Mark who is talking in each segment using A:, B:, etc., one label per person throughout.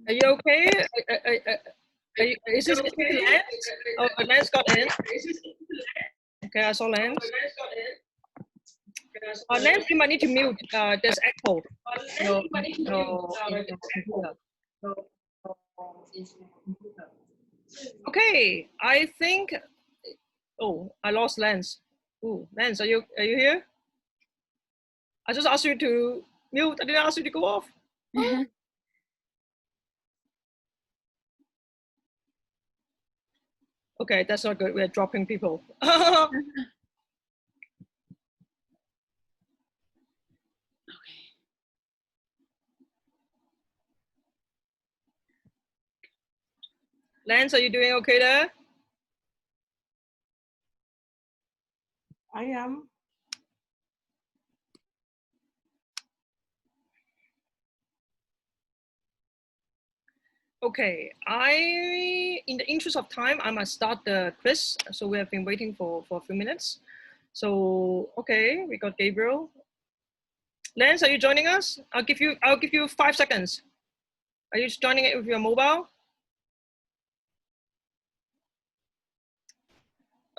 A: Are you okay? Is this Lance? Oh, Lance got in. Okay, I saw Lance. Lance, you might need to mute. There's echo. Okay, I think. Oh, I lost Lance. Oh, Lance, are you here? I just asked you to mute. I didn't ask you to go off. Okay, that's not good. We're dropping people. Lance, are you doing okay there?
B: I am.
A: Okay, in the interest of time, I must start the quiz. So we have been waiting for a few minutes. So, okay, we got Gabriel. Lance, are you joining us? I'll give you 5 seconds. Are you joining it with your mobile?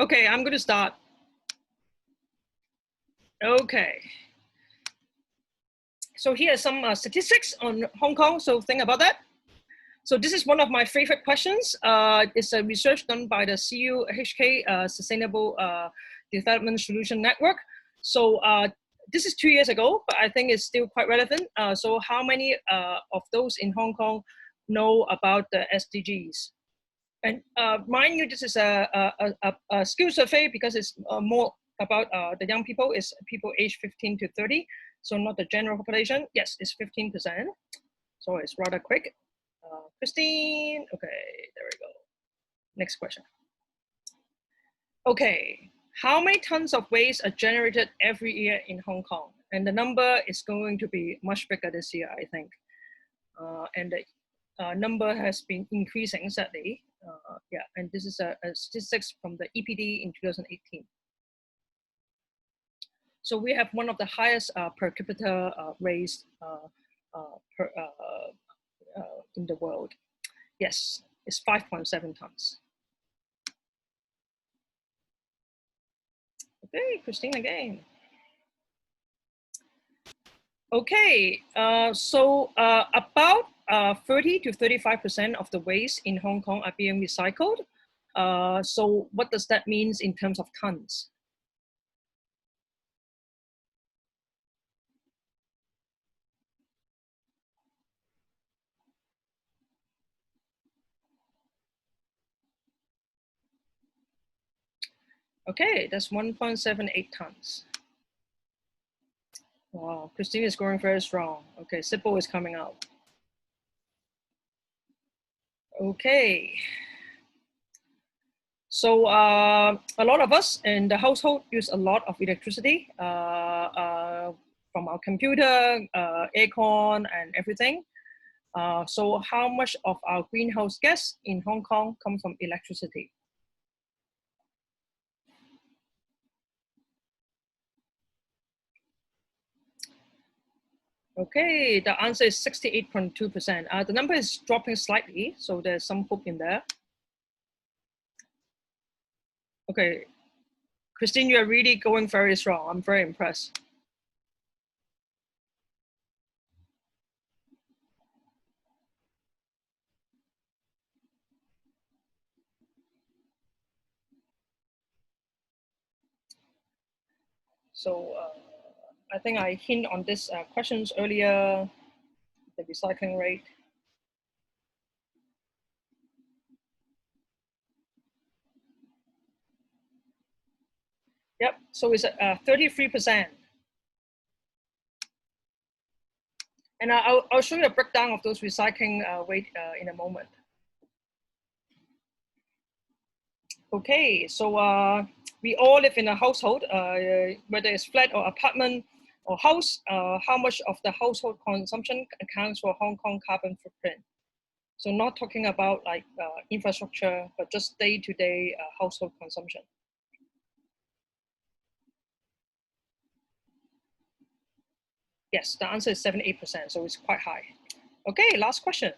A: Okay, I'm going to start. Okay. So here are some statistics on Hong Kong. So think about that. So this is one of my favorite questions. It's a research done by the CUHK Sustainable Development Solution Network. So this is 2 years ago, but I think it's still quite relevant. So how many of those in Hong Kong know about the SDGs? And mind you, this is a skill survey because it's more about the young people. It's people aged 15 to 30. So not the general population. Yes, it's 15%. So it's rather quick. Christine, okay, there we go. Next question. Okay, how many tons of waste are generated every year in Hong Kong? And the number is going to be much bigger this year, I think. And the number has been increasing sadly. Yeah, and this is a statistics from the EPD in 2018. So we have one of the highest per capita waste in the world. Yes, it's 5.7 tons. Okay, Christine again. Okay, so about 30 to 35% of the waste in Hong Kong are being recycled. So what does that mean in terms of tons? Okay, that's 1.78 tons. Wow, Christine is growing very strong. Okay, SIPO is coming out. Okay. So a lot of us in the household use a lot of electricity from our computer, aircon, and everything. So how much of our greenhouse gas in Hong Kong come from electricity? Okay, the answer is 68.2%. The number is dropping slightly, so there's some hope in there. Okay, Christine, you're really going very strong. I'm very impressed. So I think I hint on this questions earlier, the recycling rate. Yep, so it's 33%. And I'll show you a breakdown of those recycling rate in a moment. Okay, so we all live in a household, whether it's flat or apartment or house. How much of the household consumption accounts for Hong Kong carbon footprint? So not talking about like infrastructure, but just day-to-day household consumption. Yes, the answer is 78%, so it's quite high. Okay, last question.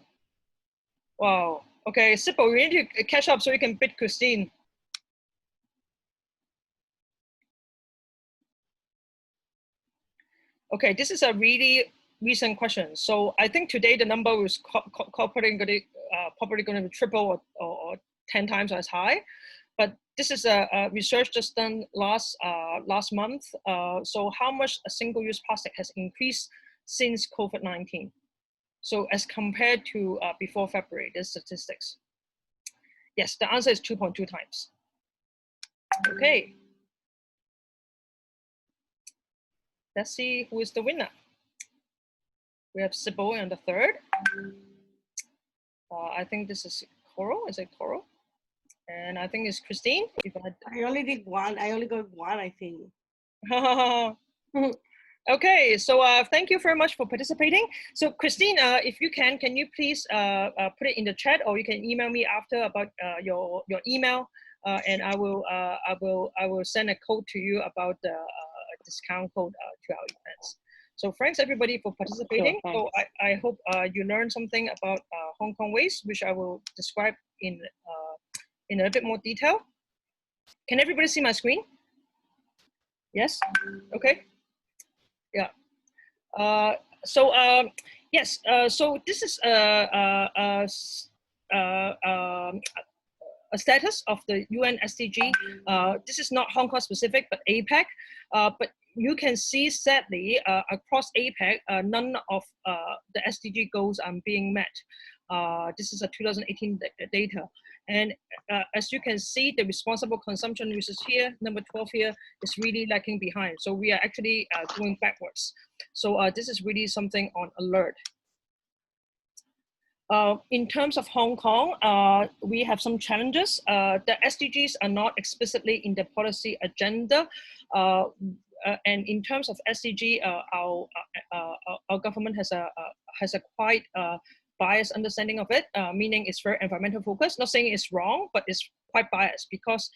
A: Wow. Okay, Sippo, we need to catch up so you can beat Christine. Okay, this is a really recent question. So I think today the number was probably going to triple or 10 times as high. But this is a research just done last month. So how much a single-use plastic has increased since COVID-19? So as compared to before February, there's statistics. Yes, the answer is 2.2 times. Okay. Let's see who is the winner. We have Sybil on the third. I think this is Coral. Is it Coral? And I think it's Christine.
B: I only did one. I only got one, I think.
A: Okay, so thank you very much for participating. So Christine, if you can you please put it in the chat, or you can email me after about your email, and I will send a code to you about the discount code to our events. So thanks everybody for participating. Sure, so I hope you learned something about Hong Kong waste, which I will describe in a bit more detail. Can everybody see my screen? Yes. Okay. Yeah. Yes. So this is a status of the UN SDG. This is not Hong Kong specific, but APEC. But you can see, sadly, across APEC, none of the SDG goals are being met. This is a 2018 data. And as you can see, the responsible consumption, which is here, number 12 here, is really lagging behind. So we are actually going backwards. So this is really something on alert. In terms of Hong Kong, we have some challenges. The SDGs are not explicitly in the policy agenda. And in terms of SDG, our government has a quite biased understanding of it, meaning it's very environmental focused. Not saying it's wrong, but it's quite biased because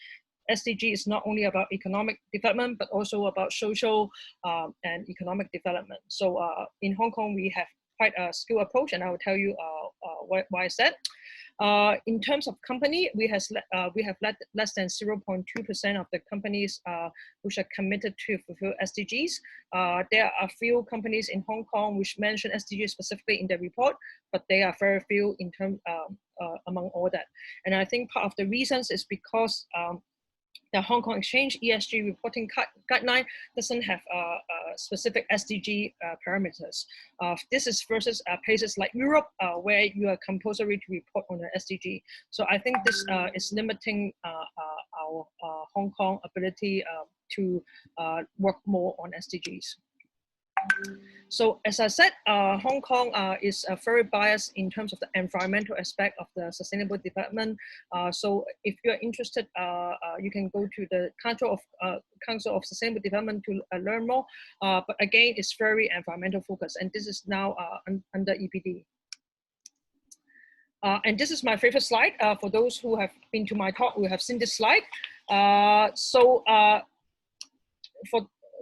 A: SDG is not only about economic development, but also about social and economic development. So in Hong Kong, we have quite a skilled approach, and I will tell you why is that. In terms of company, we have less than 0.2% of the companies which are committed to fulfill SDGs. There are a few companies in Hong Kong which mention SDGs specifically in the report, but they are very few in terms among all that. And I think part of the reasons is because the Hong Kong Exchange ESG reporting guideline doesn't have specific SDG parameters. This is versus places like Europe, where you are compulsory to report on the SDG. So I think this is limiting our Hong Kong ability to work more on SDGs. So as I said, Hong Kong is very biased in terms of the environmental aspect of the sustainable development. So if you're interested, you can go to the Council of Sustainable Development to learn more. But again, it's very environmental focused, and this is now under EPD. And this is my favorite slide. For those who have been to my talk, we have seen this slide.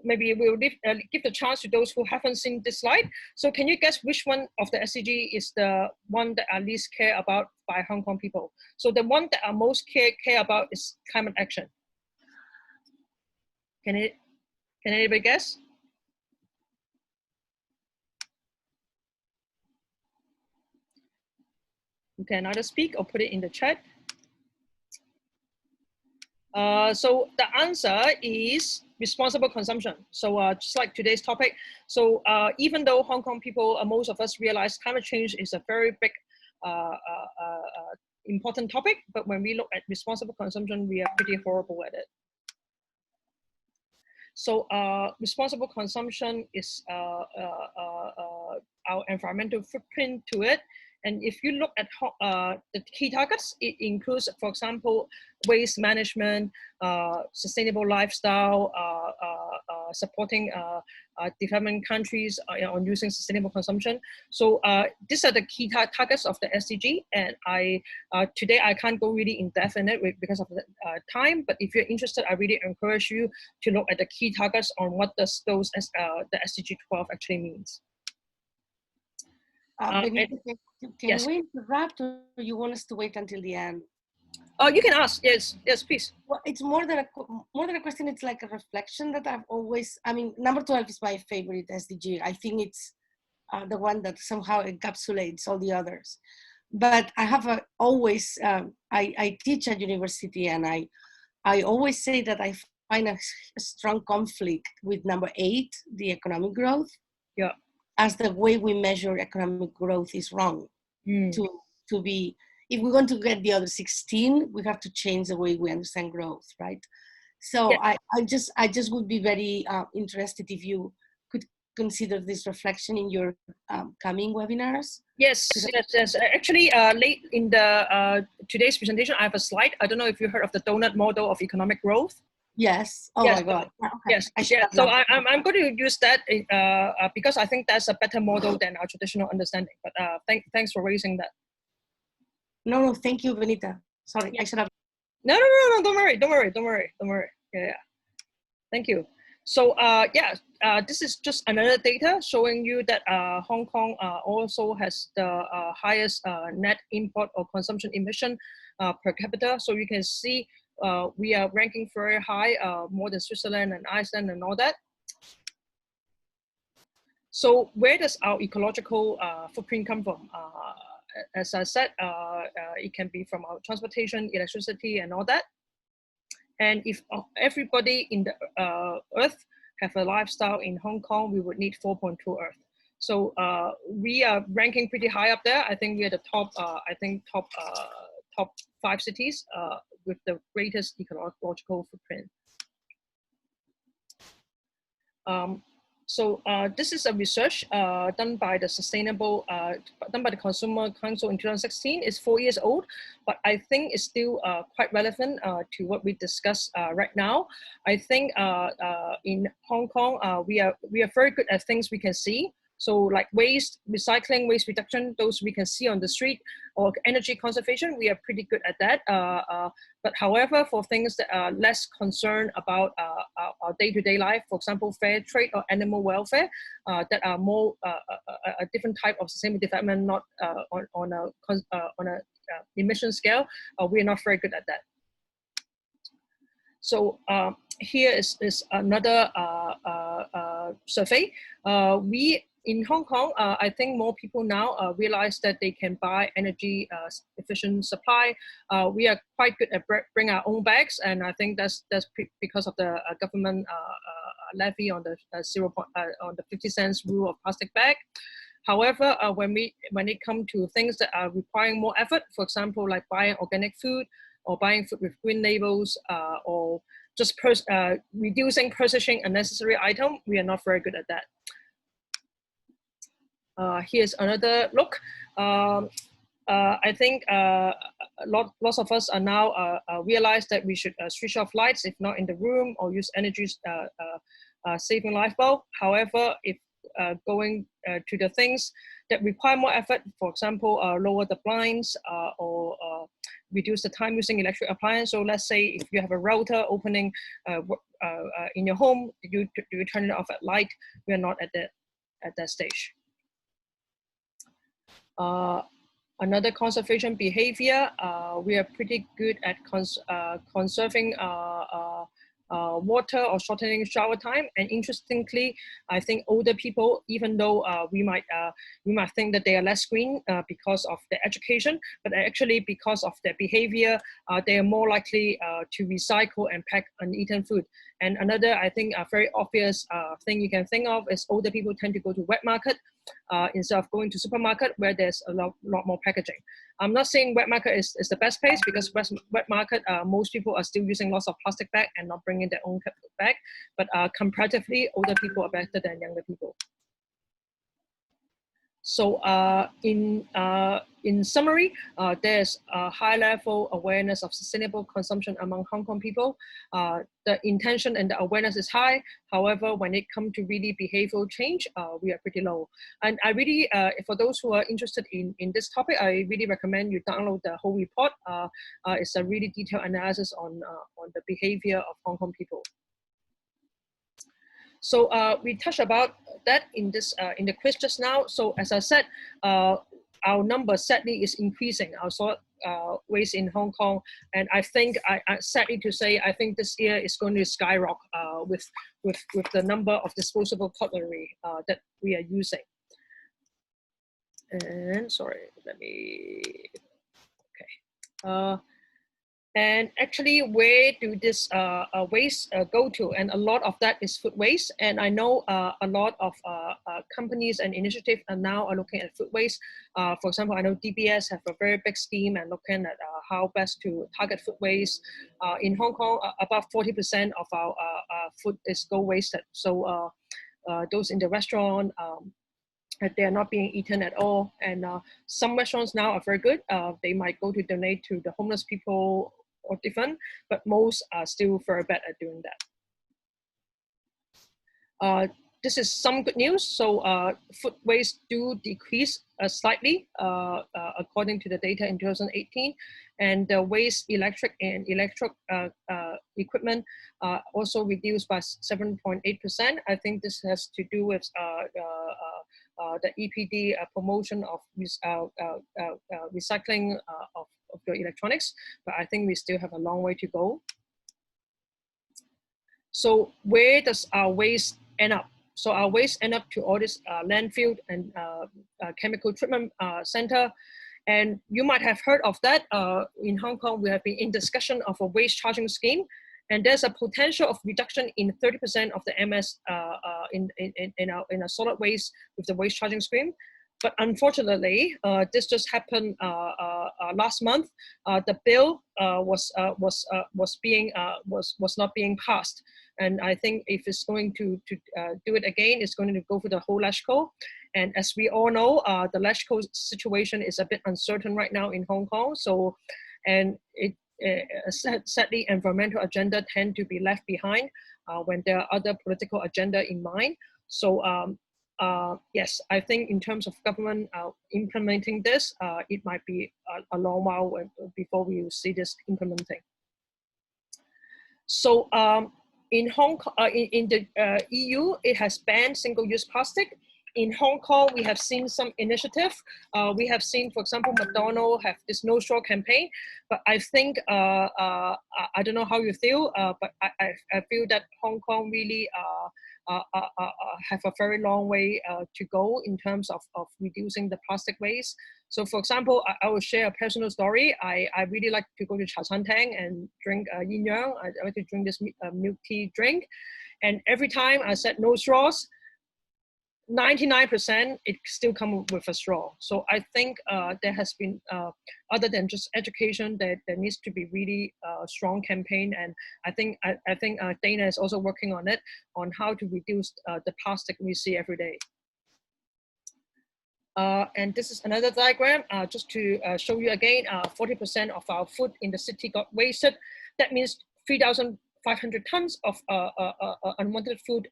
A: Maybe we'll give the chance to those who haven't seen this slide. So can you guess which one of the SDG is the one that are least care about by Hong Kong people? So the one that are most care about is climate action. Can anybody guess? You can either speak or put it in the chat. So the answer is responsible consumption. So just like today's topic, so even though Hong Kong people, most of us realize climate change is a very big, important topic, but when we look at responsible consumption, we are pretty horrible at it. So responsible consumption is our environmental footprint to it And if you look at the key targets, it includes, for example, waste management, sustainable lifestyle, supporting developing countries on using sustainable consumption. So these are the key targets of the SDG. And today I can't go really in depth in it because of the time. But if you're interested, I really encourage you to look at the key targets on what the SDG 12 actually means.
B: Benita, can
A: yes.
B: we interrupt, or you want us to wait until the end?
A: You can ask. Yes, please.
B: Well, it's more than a question. It's like a reflection that I've always. I mean, number 12 is my favorite SDG. I think it's the one that somehow encapsulates all the others. But I have always. I teach at university, and I always say that I find a strong conflict with number 8, the economic growth.
A: Yeah.
B: As the way we measure economic growth is wrong. To be, if we want to get the other 16, we have to change the way we understand growth, right? So yeah. I just would be very interested if you could consider this reflection in your coming webinars.
A: Yes. Actually, late in the today's presentation, I have a slide. I don't know if you heard of the donut model of economic growth.
B: Yes. Oh my God. Okay.
A: Yes. So I'm going to use that because I think that's a better model than our traditional understanding. But thanks for raising that.
B: No, thank you, Benita. Sorry, I should have.
A: No. Don't worry. Yeah. Thank you. So this is just another data showing you that Hong Kong also has the highest net import or consumption emission per capita. So you can see we are ranking very high, more than Switzerland and Iceland and all that. So where does our ecological footprint come from? As I said, it can be from our transportation, electricity, and all that. And if everybody in the Earth have a lifestyle in Hong Kong, we would need 4.2 Earth. So we are ranking pretty high up there. I think we are the top, top 5 cities with the greatest ecological footprint. So this is a research done by the Consumer Council in 2016. It's 4 years old, but I think it's still quite relevant to what we discuss right now. I think in Hong Kong, we are very good at things we can see. So like waste recycling, waste reduction, those we can see on the street, or energy conservation, we are pretty good at that. But however, for things that are less concerned about our day-to-day life, for example, fair trade or animal welfare, that are more a different type of sustainable development, not on a emission scale, we are not very good at that. So here is another survey. In Hong Kong, I think more people now realize that they can buy energy efficient supply. We are quite good at bring our own bags, and I think that's because of the government levy on the on the 50 cents rule of plastic bag. However, when it comes to things that are requiring more effort, for example, like buying organic food or buying food with green labels, or just reducing purchasing unnecessary item, we are not very good at that. Here's another look. I think lots of us are now realize that we should switch off lights if not in the room, or use energy saving light bulb. However, if going to the things that require more effort, for example, lower the blinds or reduce the time using electric appliance. So let's say if you have a router opening in your home, do you turn it off at light? We are not at that stage. Another conservation behavior, we are pretty good at conserving water or shortening shower time. And interestingly, I think older people, even though we might think that they are less green because of their education, but actually because of their behavior, they are more likely to recycle and pack uneaten food. And another, I think, a very obvious thing you can think of is older people tend to go to wet market instead of going to supermarket where there's a lot more packaging. I'm not saying wet market is the best place, because wet market, most people are still using lots of plastic bag and not bringing their own bag. But comparatively, older people are better than younger people. So in summary, there's a high level awareness of sustainable consumption among Hong Kong people. The intention and the awareness is high. However, when it comes to really behavioral change, we are pretty low. And I really, for those who are interested in this topic, I really recommend you download the whole report. It's a really detailed analysis on the behavior of Hong Kong people. So we touched about that in this in the quiz just now. So as I said, our number sadly is increasing. Our solid waste in Hong Kong, and I think I sadly to say I think this year is going to skyrocket with the number of disposable cutlery that we are using. And sorry, let me. Okay. And actually, where do this waste go to? And a lot of that is food waste. And I know a lot of companies and initiatives are now looking at food waste. For example, I know DBS have a very big scheme and looking at how best to target food waste. In Hong Kong, about 40% of our food is go wasted. So those in the restaurant, they are not being eaten at all. And some restaurants now are very good. They might go to donate to the homeless people or different, but most are still very bad at doing that. This is some good news. So food waste do decrease slightly according to the data in 2018. And the waste electric and electric equipment also reduced by 7.8%. I think this has to do with the EPD promotion of recycling of your electronics, but I think we still have a long way to go. So where does our waste end up? So our waste end up to all this landfill and chemical treatment center. And you might have heard of that. In Hong Kong, we have been in discussion of a waste charging scheme. And there's a potential of reduction in 30% of the MS in our solid waste with the waste charging scheme. But unfortunately, this just happened last month. The bill was not being passed, and I think if it's going to do it again, it's going to go for the whole LegCo. And as we all know, the LegCo situation is a bit uncertain right now in Hong Kong. So, and sadly, environmental agenda tend to be left behind when there are other political agenda in mind. So yes, I think in terms of government implementing this, it might be a long while before we will see this implementing. So in Hong Kong, in the EU, it has banned single-use plastic. In Hong Kong, we have seen some initiative. We have seen, for example, McDonald's have this no straw campaign. But I think, I don't know how you feel, but I feel that Hong Kong really have a very long way to go in terms of reducing the plastic waste. So for example, I will share a personal story. I really like to go to Cha Chan Tang and drink yin yang. I like to drink this milk tea drink. And every time I said no straws, 99% it still comes with a straw. So I think there has been, other than just education, there needs to be really strong campaign. And I think Dana is also working on it, on how to reduce the plastic we see every day. And this is another diagram just to show you again, 40% of our food in the city got wasted. That means 3,500 tons of unwanted food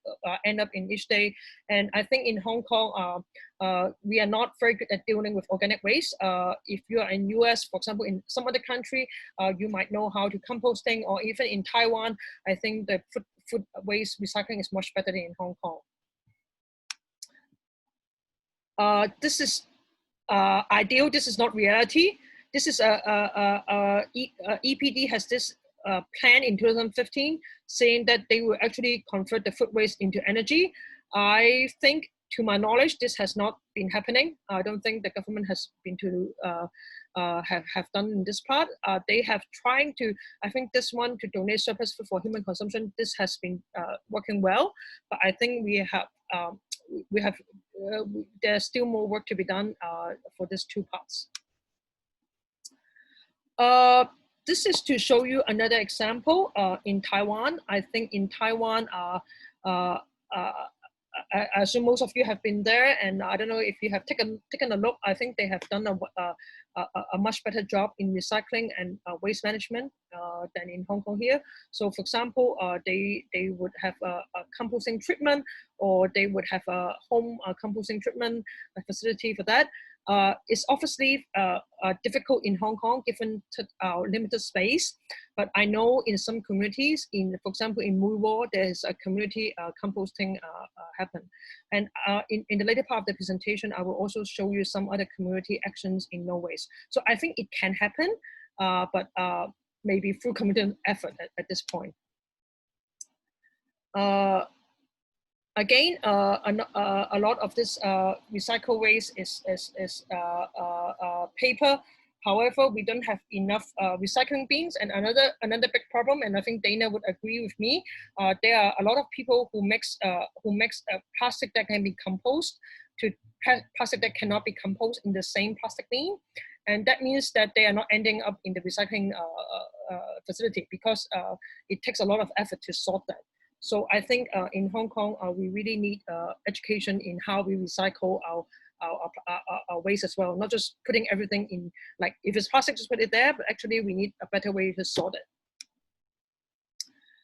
A: end up in each day. And I think in Hong Kong, we are not very good at dealing with organic waste. If you are in US, for example, in some other country, you might know how to composting, or even in Taiwan, I think the food waste recycling is much better than in Hong Kong. This is ideal. This is not reality. This is EPD has this plan in 2015 saying that they will actually convert the food waste into energy. I think, to my knowledge, this has not been happening. I don't think the government has been to have done this part. They have trying to, I think this one to donate surplus food for human consumption, this has been working well, but I think there's still more work to be done for these two parts. This is to show you another example in Taiwan. I think in Taiwan, I assume most of you have been there, and I don't know if you have taken a look. I think they have done a much better job in recycling and waste management than in Hong Kong here. So, for example, they would have a composting treatment, or they would have a home composting treatment facility for that. It's obviously difficult in Hong Kong given our limited space, but I know in some communities, for example, in Mui Wo, there's a community composting happen. And in the later part of the presentation, I will also show you some other community actions in Norway. So I think it can happen, but maybe through community effort at this point. Again, a lot of this recycle waste is paper. However, we don't have enough recycling bins. And another big problem, and I think Dana would agree with me, there are a lot of people who mix plastic that can be composed to plastic that cannot be composed in the same plastic bin. And that means that they are not ending up in the recycling facility, because it takes a lot of effort to sort that. So I think in Hong Kong, we really need education in how we recycle our waste as well, not just putting everything in, like if it's plastic, just put it there, but actually we need a better way to sort it.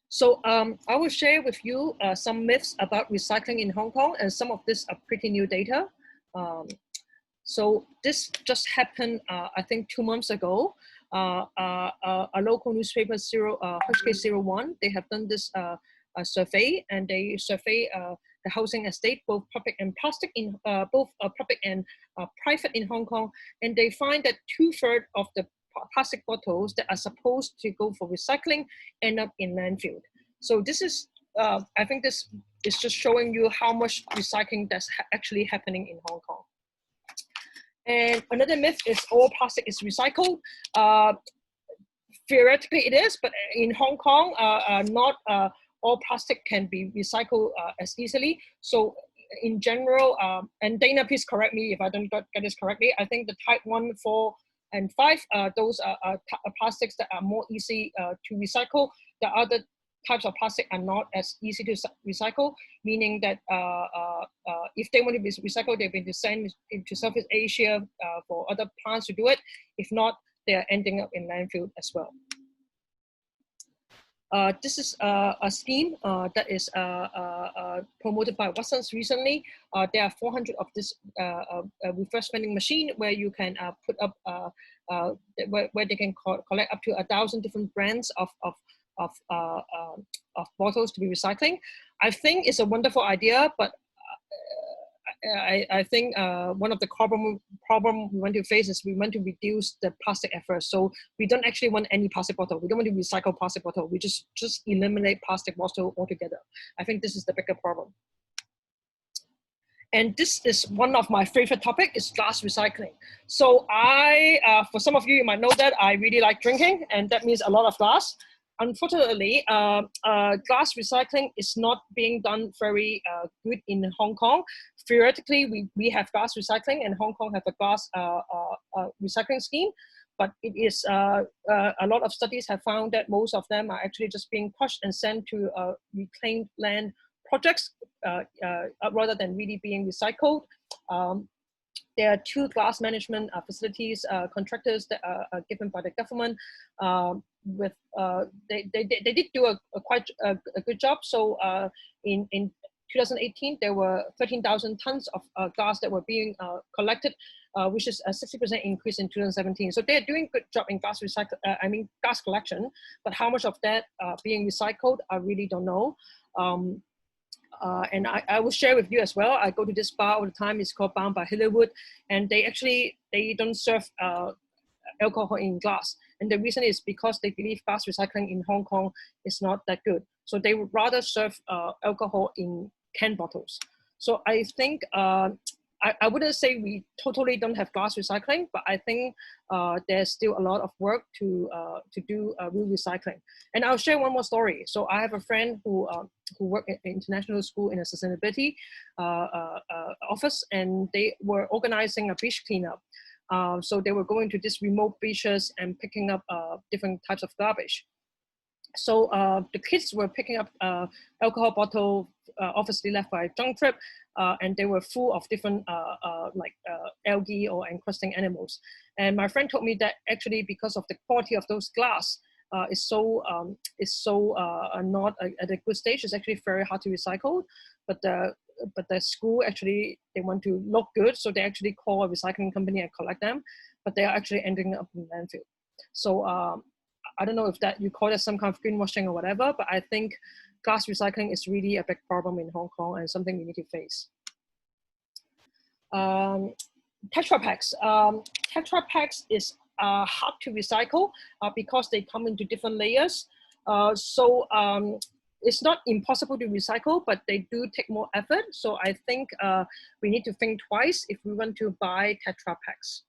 A: So I will share with you some myths about recycling in Hong Kong, and some of this are pretty new data. So this just happened, I think 2 months ago. A local newspaper, HK01, they have done this survey, and they survey the housing estate, both public and plastic in both public and private in Hong Kong, and they find that 2/3 of the plastic bottles that are supposed to go for recycling end up in landfill. So this is, I think this is just showing you how much recycling that's actually happening in Hong Kong. And another myth is all plastic is recycled. Theoretically it is, but in Hong Kong, not all plastic can be recycled as easily. So in general, and Dana, please correct me if I don't get this correctly, I think the type 1, 4, and 5, those are plastics that are more easy to recycle. The other types of plastic are not as easy to recycle, meaning that if they want to be recycled, they've been sent into Southeast Asia for other plants to do it. If not, they are ending up in landfill as well. This is a scheme that is promoted by Watsons recently. There are 400 of this reverse vending machine where you can put up, where they can collect up to 1,000 different brands of bottles to be recycling. I think it's a wonderful idea, but I think one of the problem we want to face is we want to reduce the plastic at first. So we don't actually want any plastic bottle. We don't want to recycle plastic bottle. We just eliminate plastic bottle altogether. I think this is the bigger problem. And this is one of my favorite topics, is glass recycling. So for some of you, you might know that I really like drinking, and that means a lot of glass. Unfortunately, glass recycling is not being done very good in Hong Kong. Theoretically, we have glass recycling, and Hong Kong have a glass recycling scheme, but it is a lot of studies have found that most of them are actually just being crushed and sent to reclaimed land projects rather than really being recycled. There are 2 glass management facilities, contractors that are given by the government. They did do a quite good job. So in 2018, there were 13,000 tons of glass that were being collected, which is a 60% increase in 2017. So they're doing a good job in glass glass collection. But how much of that being recycled, I really don't know. And I will share with you as well. I go to this bar all the time. It's called Bound by Hollywood, and they don't serve alcohol in glass. And the reason is because they believe glass recycling in Hong Kong is not that good. So they would rather serve alcohol in can bottles. So I think I wouldn't say we totally don't have glass recycling, but I think there's still a lot of work to do real recycling. And I'll share one more story. So I have a friend who worked at international school in a sustainability office, and they were organizing a beach cleanup. So they were going to these remote beaches and picking up different types of garbage. So the kids were picking up alcohol bottle, obviously left by a junk trip, and they were full of different algae or encrusting animals. And my friend told me that actually because of the quality of those glass is so not at a good stage, it's actually very hard to recycle. But the school actually, they want to look good, so they actually call a recycling company and collect them, but they are actually ending up in landfill. So I don't know if that you call it some kind of greenwashing or whatever, but I think glass recycling is really a big problem in Hong Kong and something we need to face. Tetra packs. Tetra packs is hard to recycle because they come into different layers. It's not impossible to recycle, but they do take more effort. So I think we need to think twice if we want to buy Tetra packs.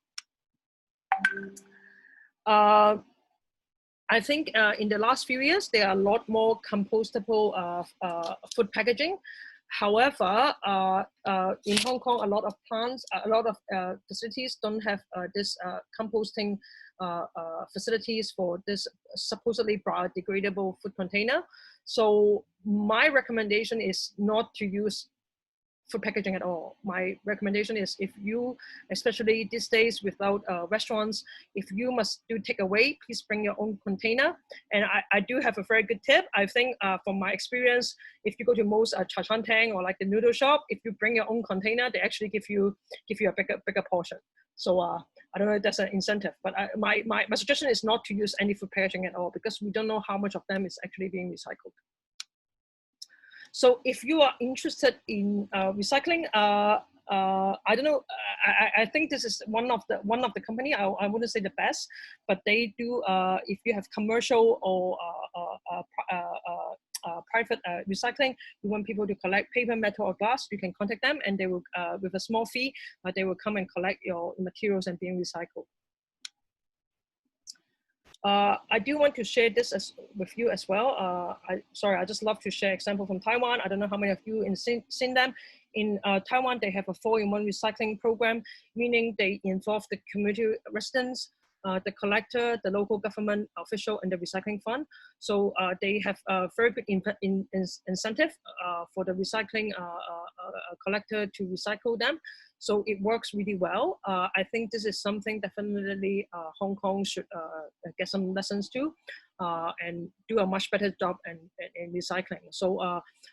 A: I think in the last few years, there are a lot more compostable food packaging. However, in Hong Kong, a lot of plants, a lot of facilities don't have this composting facilities for this supposedly biodegradable food container. So my recommendation is not to use food packaging at all. My recommendation is if you, especially these days without restaurants, if you must do takeaway, please bring your own container. And I do have a very good tip. I think from my experience, if you go to most cha chaan teng or like the noodle shop, if you bring your own container, they actually give you a bigger portion. So I don't know if that's an incentive, but my suggestion is not to use any food packaging at all because we don't know how much of them is actually being recycled. So if you are interested in recycling, I don't know. I think this is one of the company. I wouldn't say the best, but they do. If you have commercial or private recycling, you want people to collect paper, metal, or glass, you can contact them, and they will, with a small fee, they will come and collect your materials and being recycled. I do want to share this with you as well. I just love to share example from Taiwan. I don't know how many of you have seen them. In Taiwan, they have a 4-in-1 recycling program, meaning they involve the community residents, the collector, the local government official, and the recycling fund. So they have a very good incentive for the recycling collector to recycle them. So it works really well. I think this is something definitely Hong Kong should get some lessons to and do a much better job in recycling. So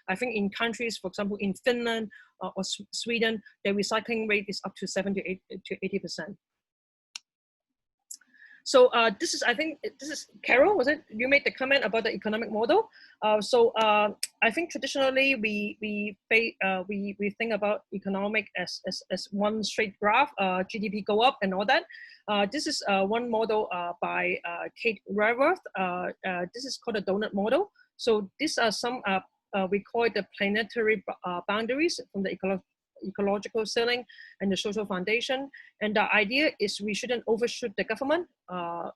A: I think in countries, for example, in Finland or Sweden, the recycling rate is up to 70 to 80%. So this is, I think this is Carol, was it? You made the comment about the economic model. I think traditionally we think about economic as one straight graph, GDP go up and all that. This is one model by Kate Raworth. This is called a donut model. So these are some, we call it the planetary boundaries from the ecological ceiling and the social foundation. And the idea is we shouldn't overshoot the government. Not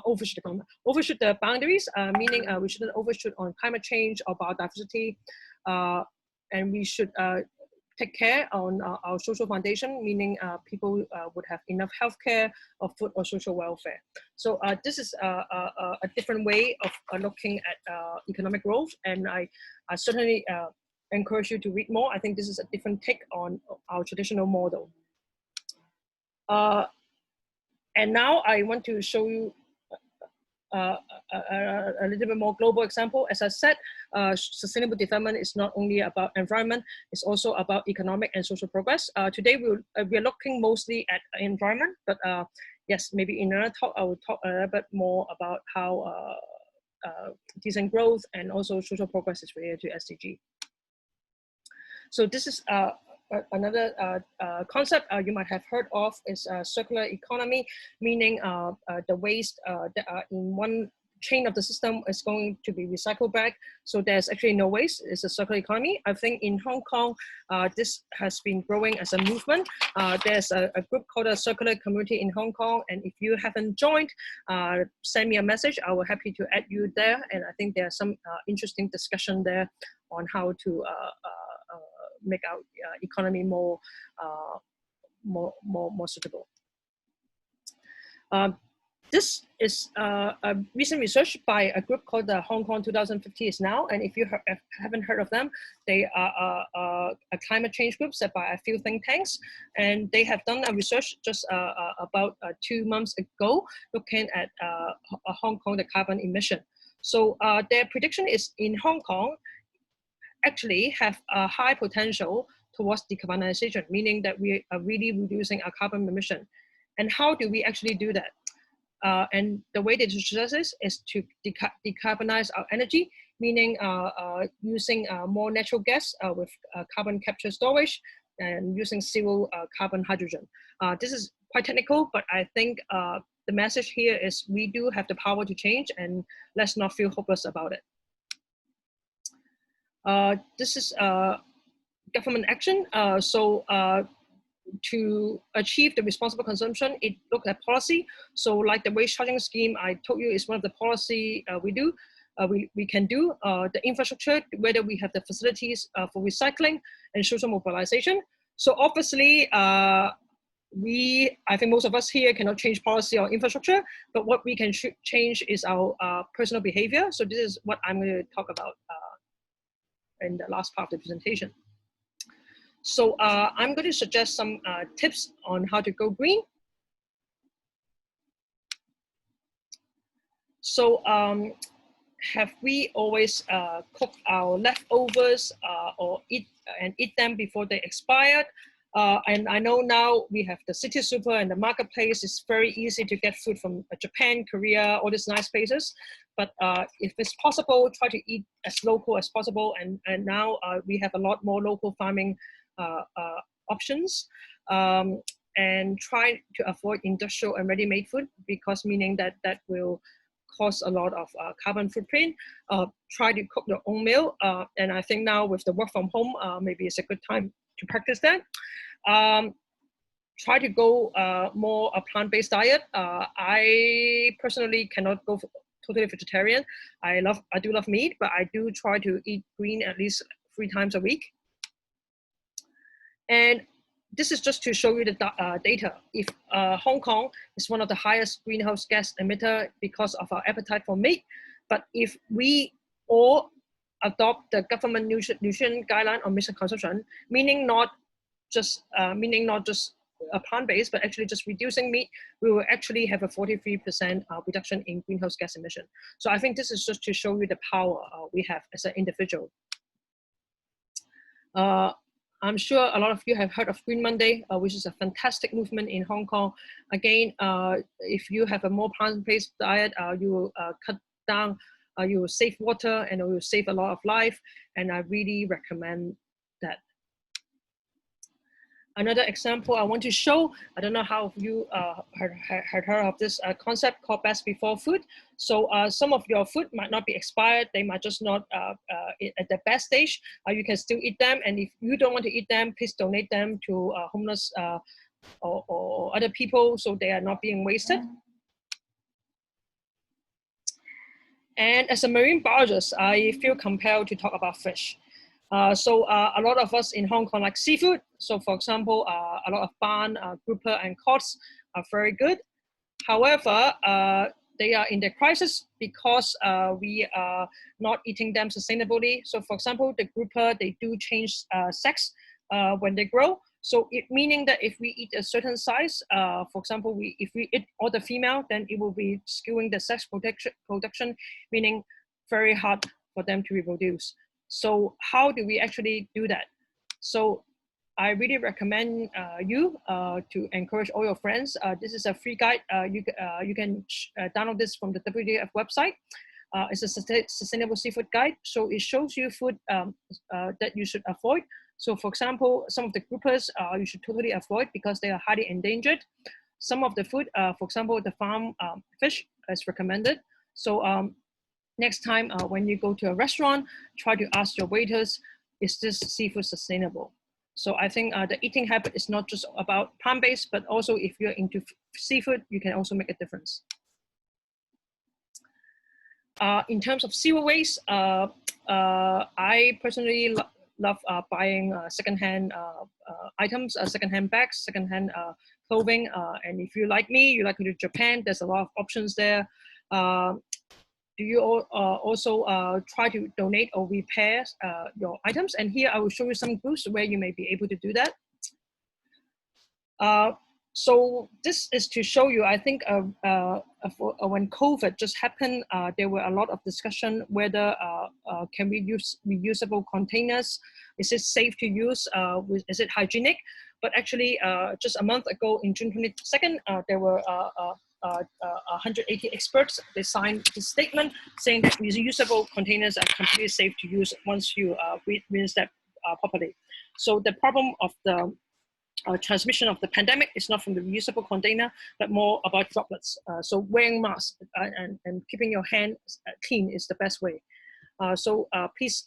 A: overshoot the government, overshoot the boundaries, meaning we shouldn't overshoot on climate change or biodiversity. And we should take care on our social foundation, meaning people would have enough healthcare or food or social welfare. So this is a different way of looking at economic growth. And I certainly encourage you to read more. I think this is a different take on our traditional model. And now I want to show you a little bit more global example. As I said, sustainable development is not only about environment, it's also about economic and social progress. Today we're looking mostly at environment, but yes, maybe in another talk I will talk a little bit more about how decent growth and also social progress is related to SDG. So this is another concept you might have heard of is circular economy, meaning the waste that are in one chain of the system is going to be recycled back. So there's actually no waste. It's a circular economy. I think in Hong Kong, this has been growing as a movement. There's a group called a Circular Community in Hong Kong. And if you haven't joined, send me a message. I will happy to add you there. And I think there's some interesting discussion there on how to make our economy more suitable. This is a recent research by a group called the Hong Kong 2050 is Now. And if you haven't heard of them, they are a climate change group set by a few think tanks. And they have done a research just about 2 months ago, looking at Hong Kong, the carbon emission. So their prediction is in Hong Kong, actually have a high potential towards decarbonization, meaning that we are really reducing our carbon emission. And how do we actually do that? And the way they suggest this is to decarbonize our energy, meaning using more natural gas with carbon capture storage and using zero carbon hydrogen. This is quite technical, but I think the message here is we do have the power to change, and let's not feel hopeless about it. This is government action. To achieve the responsible consumption, it looked at policy. So like the waste charging scheme I told you is one of the policy we can do. The infrastructure, whether we have the facilities for recycling and social mobilization. So obviously, I think most of us here cannot change policy or infrastructure, but what we can change is our personal behavior. So this is what I'm going to talk about in the last part of the presentation. So I'm going to suggest some tips on how to go green. So have we always cooked our leftovers or eat them before they expired? And I know now we have the city super and the marketplace. It's very easy to get food from Japan, Korea, all these nice places. But if it's possible, try to eat as local as possible. And now we have a lot more local farming options, and try to avoid industrial and ready-made food, because meaning that will cause a lot of carbon footprint. Try to cook your own meal, and I think now with the work from home, maybe it's a good time to practice that. Try to go more a plant-based diet. I personally cannot go totally vegetarian. I do love meat, but I do try to eat green at least 3 times a week. And this is just to show you the data. If Hong Kong is one of the highest greenhouse gas emitter because of our appetite for meat, but if we all adopt the government nutrition guideline on meat consumption, meaning not just plant-based, but actually just reducing meat, we will actually have a 43% reduction in greenhouse gas emission. So I think this is just to show you the power we have as an individual. I'm sure a lot of you have heard of Green Monday, which is a fantastic movement in Hong Kong. Again, if you have a more plant-based diet, you will cut down, you will save water, and it will save a lot of life. And I really recommend that. Another example I want to show, I don't know how you had heard of this concept called best before food. So some of your food might not be expired. They might just not at the best stage. You can still eat them. And if you don't want to eat them, please donate them to homeless or other people so they are not being wasted. And as a marine biologist, I feel compelled to talk about fish. So a lot of us in Hong Kong like seafood. So for example, a lot of barn, grouper and cods are very good. However, they are in the crisis because we are not eating them sustainably. So for example, the grouper, they do change sex when they grow. So it meaning that if we eat a certain size, for example, if we eat all the female, then it will be skewing the sex production, meaning very hard for them to reproduce. So how do we actually do that? So I really recommend you to encourage all your friends. This is a free guide. You can download this from the WWF website. It's a sustainable seafood guide. So it shows you food that you should avoid. So for example, some of the groupers you should totally avoid because they are highly endangered. Some of the food, for example, the farm fish is recommended. So next time when you go to a restaurant, try to ask your waiters, is this seafood sustainable? So I think the eating habit is not just about plant-based, but also if you're into seafood, you can also make a difference. In terms of zero waste, I personally love buying secondhand items, secondhand bags, secondhand clothing. And if you like me, you like to go to Japan, there's a lot of options there. Do you also try to donate or repair your items? And here I will show you some groups where you may be able to do that. So this is to show you, I think when COVID just happened, there were a lot of discussion whether can we use reusable containers? Is it safe to use? Is it hygienic? But actually, just a month ago, in June 22nd, there were 180 experts. They signed this statement saying that reusable containers are completely safe to use once you rinse that properly. So the problem of the transmission of the pandemic is not from the reusable container, but more about droplets. So wearing masks and keeping your hands clean is the best way. So please,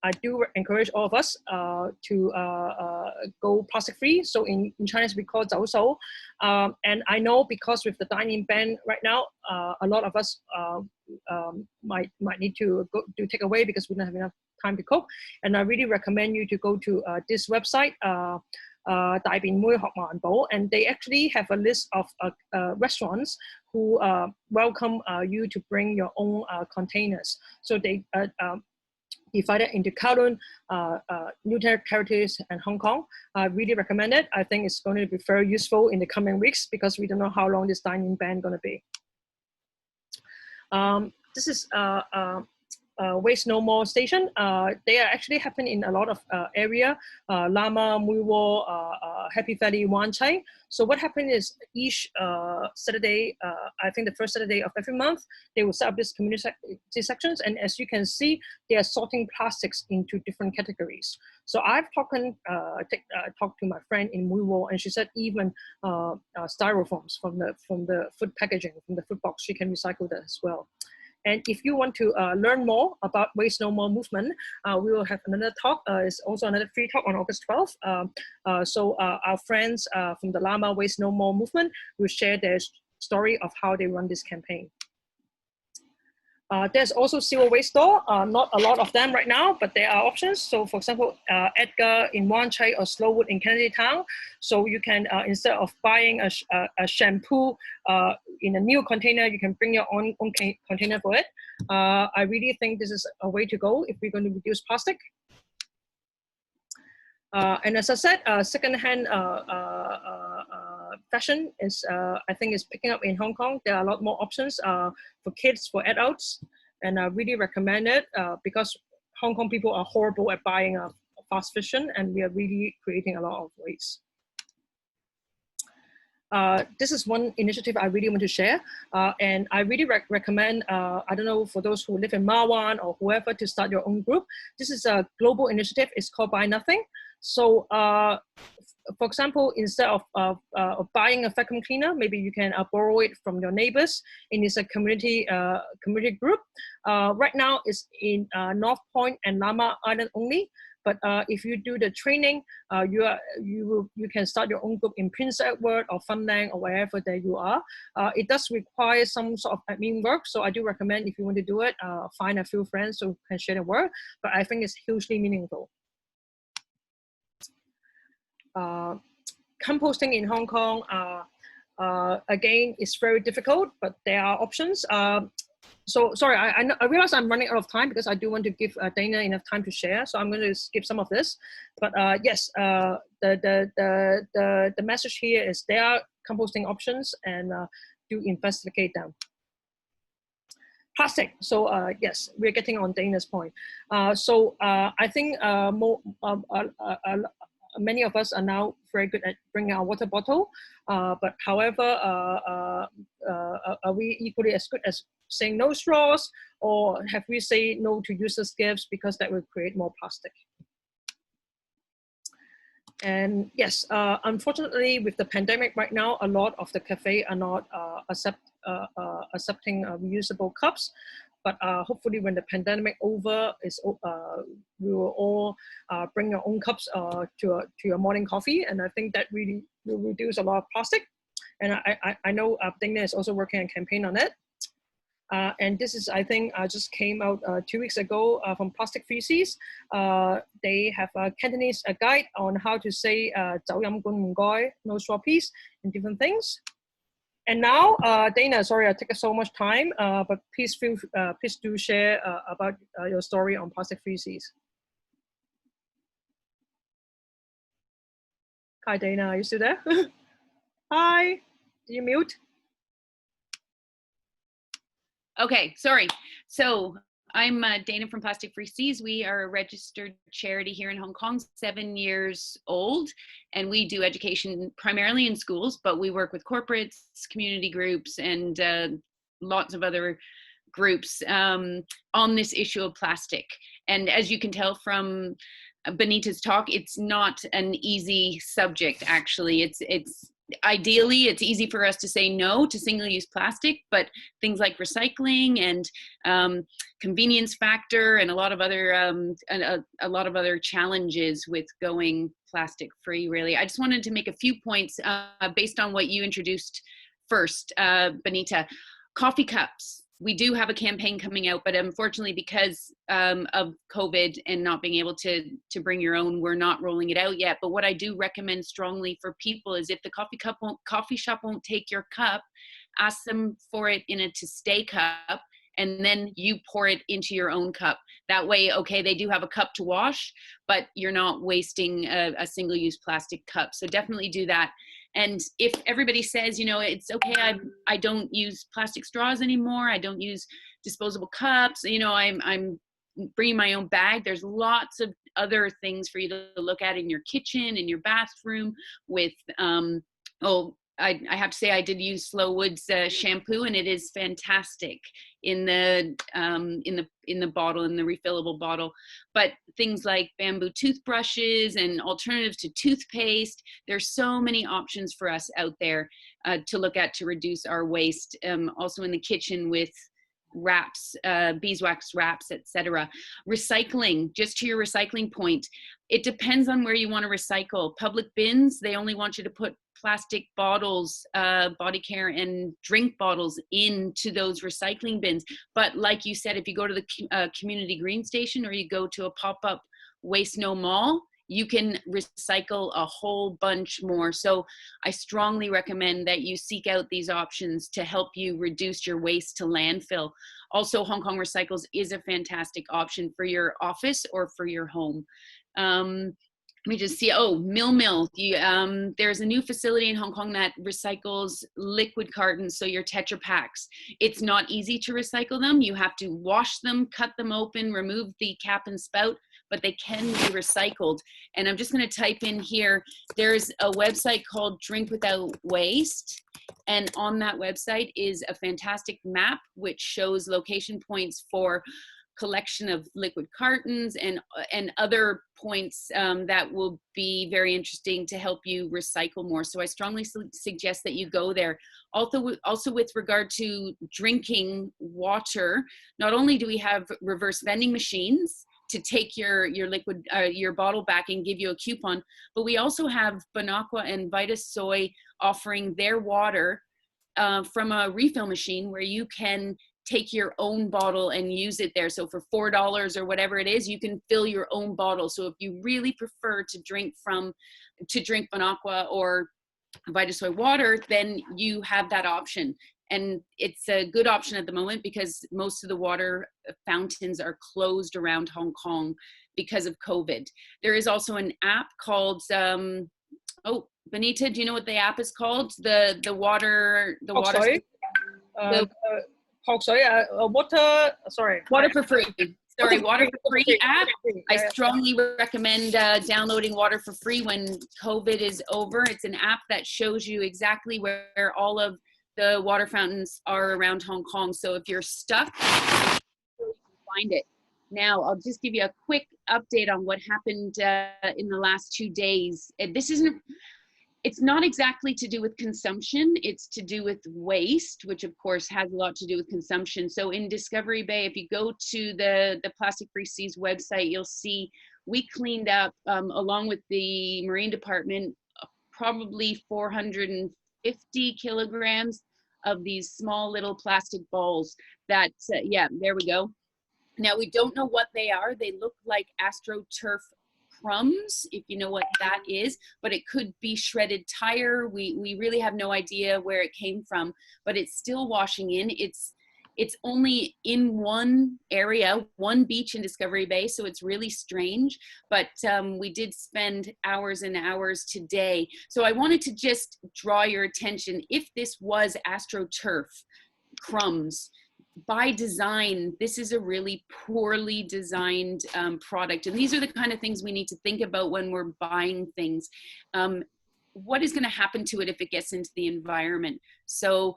A: I do encourage all of us to go plastic free. So in China, we call it 走手. And I know because with the dining ban right now, a lot of us might need to go do takeaway because we don't have enough time to cook. And I really recommend you to go to this website, 大便妹學環保, and they actually have a list of restaurants who welcome you to bring your own containers. So they divided into Kowloon, New Territories, and Hong Kong. I really recommend it. I think it's going to be very useful in the coming weeks because we don't know how long this dining ban is going to be. This is Waste No More station. They are actually happen in a lot of area, Lama, Mui Wo, Happy Valley, Wan Chai. So what happened is each Saturday, I think the first Saturday of every month, they will set up this community sections. And as you can see, they are sorting plastics into different categories. So I've talked to my friend in Mui Wo, and she said even styrofoams from the food packaging, from the food box, she can recycle that as well. And if you want to learn more about Waste No More movement, we will have another talk. It's also another free talk on August 12th. So our friends from the Lama Waste No More movement will share their story of how they run this campaign. There's also zero waste store, not a lot of them right now, but there are options. So for example, Edgar in Wan Chai or Slowwood in Kennedy Town. So you can, instead of buying a shampoo in a new container, you can bring your own container for it. I really think this is a way to go if we're going to reduce plastic. And as I said, secondhand fashion is, I think, is picking up in Hong Kong. There are a lot more options for kids, for adults, and I really recommend it because Hong Kong people are horrible at buying fast fashion, and we are really creating a lot of waste. This is one initiative I really want to share, and I really recommend, I don't know, for those who live in Ma Wan or whoever, to start your own group. This is a global initiative. It's called Buy Nothing. So, for example, instead of buying a vacuum cleaner, maybe you can borrow it from your neighbors, and it's a community group. Right now, it's in North Point and Lamma Island only. But if you do the training, you can start your own group in Prince Edward or Funland or wherever that you are. It does require some sort of admin work, so I do recommend, if you want to do it, find a few friends who can share the work. But I think it's hugely meaningful. Composting in Hong Kong, again, is very difficult, but there are options. So sorry, I realize I'm running out of time because I do want to give Dana enough time to share. So I'm going to skip some of this. But yes, the message here is there are composting options, and do investigate them. Plastic. So yes, we're getting on Dana's point. So I think many of us are now very good at bringing our water bottle. But however, are we equally as good as saying no straws, or have we say no to useless gifts because that will create more plastic? And yes, unfortunately, with the pandemic right now, a lot of the cafe are not accepting reusable cups. But hopefully, when the pandemic over is, we will all bring your own cups to your morning coffee, and I think that really will reduce a lot of plastic. And I know Dana is also working on a campaign on it. And this is, I think, just came out 2 weeks ago from Plastic Free Seas. They have a Cantonese guide on how to say 走飲管唔該, no straw please, and different things. And now, Dana, sorry I took so much time, but please do share about your story on Plastic Free Seas. Hi, Dana, are you still there? Hi, did you mute?
C: Okay, sorry. So I'm Dana from Plastic Free Seas. We are a registered charity here in Hong Kong, 7 years old, and we do education primarily in schools, but we work with corporates, community groups, and lots of other groups on this issue of plastic. And as you can tell from Benita's talk, it's not an easy subject, actually. Ideally, it's easy for us to say no to single-use plastic, but things like recycling and convenience factor and a lot of other challenges with going plastic-free. Really, I just wanted to make a few points based on what you introduced first, Benita. Coffee cups. We do have a campaign coming out, but unfortunately, because of COVID and not being able to bring your own, we're not rolling it out yet. But what I do recommend strongly for people is if the coffee shop won't take your cup, ask them for it in a to stay cup, and then you pour it into your own cup. That way, okay, they do have a cup to wash, but you're not wasting a single-use plastic cup. So definitely do that. And if everybody says, you know, it's okay, I don't use plastic straws anymore, I don't use disposable cups, you know, I'm bringing my own bag, there's lots of other things for you to look at in your kitchen, in your bathroom with, I have to say I did use Slowwood's shampoo, and it is fantastic in the bottle, in the refillable bottle. But things like bamboo toothbrushes and alternatives to toothpaste, there's so many options for us out there to look at to reduce our waste. Also in the kitchen with wraps, beeswax wraps, etc. Recycling, just to your recycling point, it depends on where you want to recycle. Public bins, they only want you to put plastic bottles, body care and drink bottles into those recycling bins. But like you said, if you go to the community green station or you go to a pop-up waste no mall, you can recycle a whole bunch more. So I strongly recommend that you seek out these options to help you reduce your waste to landfill. Also, Hong Kong Recycles is a fantastic option for your office or for your home. Let me just see, Mill. There's a new facility in Hong Kong that recycles liquid cartons, so your Tetra Paks. It's not easy to recycle them. You have to wash them, cut them open, remove the cap and spout, but they can be recycled. And I'm just gonna type in here, there's a website called Drink Without Waste. And on that website is a fantastic map which shows location points for collection of liquid cartons and other points that will be very interesting to help you recycle more. So I strongly suggest that you go there. Also with regard to drinking water, not only do we have reverse vending machines to take your liquid, your bottle back and give you a coupon, but we also have Bonaqua and Vitasoy offering their water from a refill machine where you can take your own bottle and use it there. So for $4 or whatever it is, you can fill your own bottle. So if you really prefer to drink Bonaqua or Vitasoy water, then you have that option. And it's a good option at the moment because most of the water fountains are closed around Hong Kong because of COVID. There is also an app called, Benita, do you know what the app is called? Water for free. Sorry, Water for Free app. I strongly recommend downloading Water for Free when COVID is over. It's an app that shows you exactly where all of the water fountains are around Hong Kong. So if you're stuck, you can find it. Now, I'll just give you a quick update on what happened in the last 2 days. It's not exactly to do with consumption, it's to do with waste, which of course has a lot to do with consumption. So in Discovery Bay, if you go to the Plastic Free Seas website, you'll see we cleaned up, along with the Marine Department, probably 450 kilograms of these small little plastic balls that, yeah, there we go. Now, we don't know what they are. They look like AstroTurf crumbs, if you know what that is, but it could be shredded tire. We really have no idea where it came from, but it's still washing in. It's only in one area, one beach in Discovery Bay, so it's really strange, but we did spend hours and hours today. So I wanted to just draw your attention, if this was AstroTurf crumbs, by design, this is a really poorly designed product. And these are the kind of things we need to think about when we're buying things. What is going to happen to it if it gets into the environment? So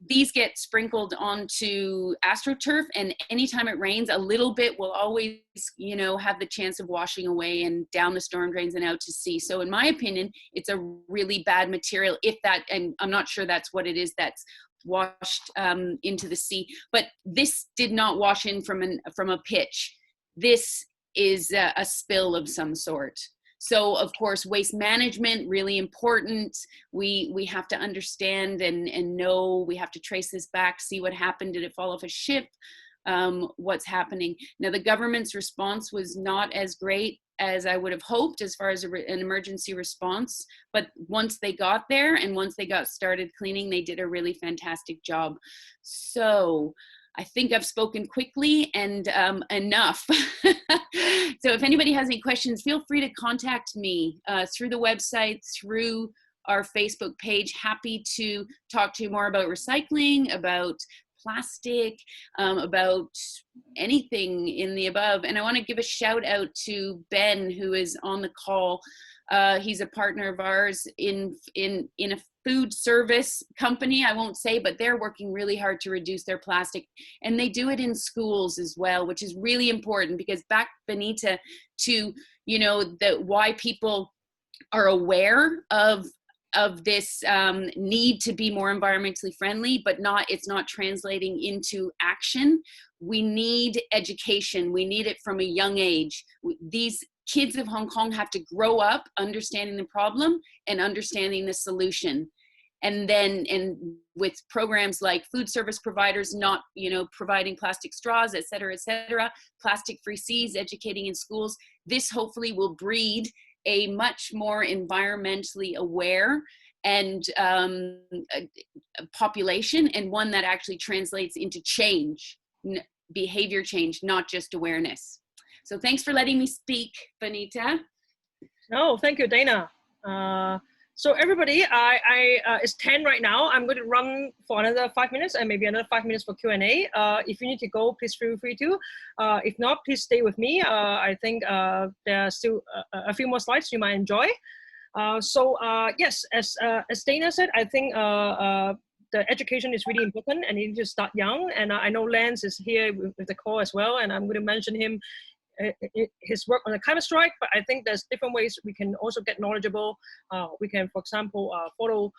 C: these get sprinkled onto AstroTurf, and anytime it rains, a little bit will always, you know, have the chance of washing away and down the storm drains and out to sea. So in my opinion, it's a really bad material, if that, and I'm not sure that's what it is that's washed into the sea, but this did not wash in from a pitch. This is a spill of some sort. So of course, waste management, really important. We have to understand and know, we have to trace this back, see what happened. Did it fall off a ship? What's happening? Now, the government's response was not as great as I would have hoped as far as an emergency response. But once they got there and once they got started cleaning, they did a really fantastic job. So I think I've spoken quickly and enough. So if anybody has any questions, feel free to contact me through the website, through our Facebook page. Happy to talk to you more about recycling, about plastic, about anything in the above. And I want to give a shout out to Ben, who is on the call. He's a partner of ours in a food service company, I won't say, but they're working really hard to reduce their plastic. And they do it in schools as well, which is really important, because back, Benita, to, you know, why people are aware of this need to be more environmentally friendly, but it's not translating into action. We need education. We need it from a young age. These kids of Hong Kong have to grow up understanding the problem and understanding the solution. And with programs like food service providers not, you know, providing plastic straws, et cetera, plastic-free seas, educating in schools, this hopefully will breed a much more environmentally aware and population, and one that actually translates into change, behavior change, not just awareness. So thanks for letting me speak, Benita.
A: No, thank you, Dana. So everybody, it's 10 right now. I'm going to run for another 5 minutes and maybe another 5 minutes for Q&A. If you need to go, please feel free to. If not, please stay with me. I think there are still a few more slides you might enjoy. Yes, as Dana said, I think the education is really important and you need to start young. And I know Lance is here with the call as well, and I'm going to mention his work on the climate strike, but I think there's different ways we can also get knowledgeable. We can, for example, follow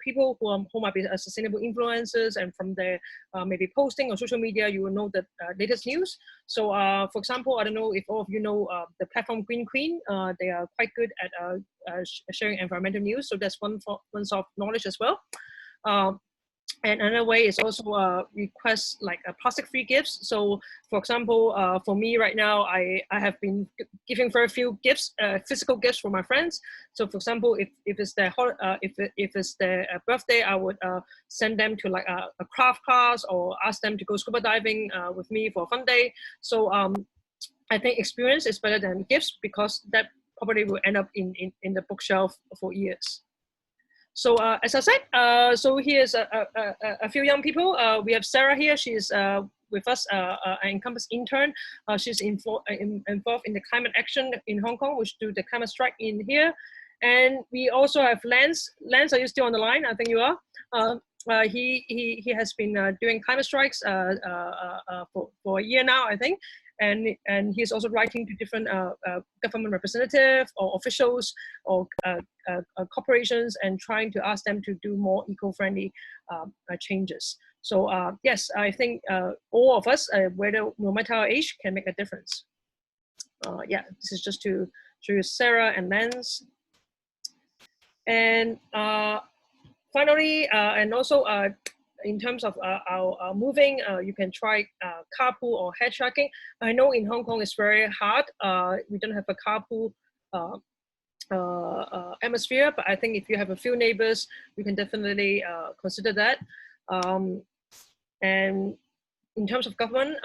A: people who might be sustainable influencers, and from their maybe posting on social media, you will know the latest news. So, for example, I don't know if all of you know the platform Green Queen. They are quite good at sharing environmental news. So that's one source of knowledge as well. And another way is also request like plastic-free gifts. So, for example, for me right now, I have been giving very few gifts, physical gifts for my friends. So, for example, if it's their birthday, I would send them to like a craft class or ask them to go scuba diving with me for a fun day. So, I think experience is better than gifts, because that probably will end up in the bookshelf for years. So as I said, so here's a few young people. We have Sarah here. She's with us, an Encompass intern. She's involved in the climate action in Hong Kong, which do the climate strike in here. And we also have Lance. Lance, are you still on the line? I think you are. He has been doing climate strikes for a year now, I think. And he's also writing to different government representatives or officials or corporations, and trying to ask them to do more eco-friendly changes. So yes, I think all of us, no matter our age, can make a difference. Yeah, this is just to show you Sarah and Lance. And finally, and also in terms of our moving, you can try carpool or hitchhiking. I know in Hong Kong it's very hard. We don't have a carpool atmosphere, but I think if you have a few neighbors, you can definitely consider that. And in terms of government,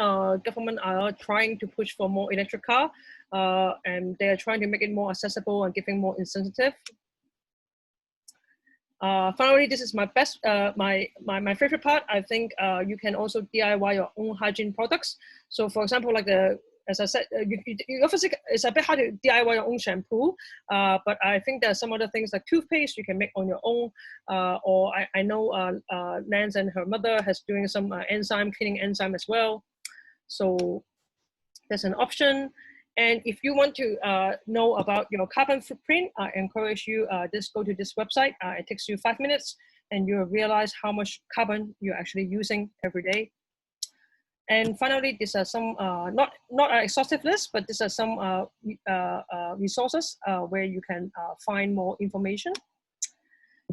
A: government are trying to push for more electric car, and they are trying to make it more accessible and giving more incentive. Finally, this is my best, my favorite part. I think you can also DIY your own hygiene products. So for example, like as I said, you obviously, it's a bit hard to DIY your own shampoo, but I think there are some other things like toothpaste you can make on your own, or I know Nance and her mother has doing some cleaning enzyme as well. So there's an option. And if you want to know about your carbon footprint, I encourage you just go to this website. It takes you 5 minutes and you'll realize how much carbon you're actually using every day. And finally, these are some, not an exhaustive list, but these are some resources where you can find more information.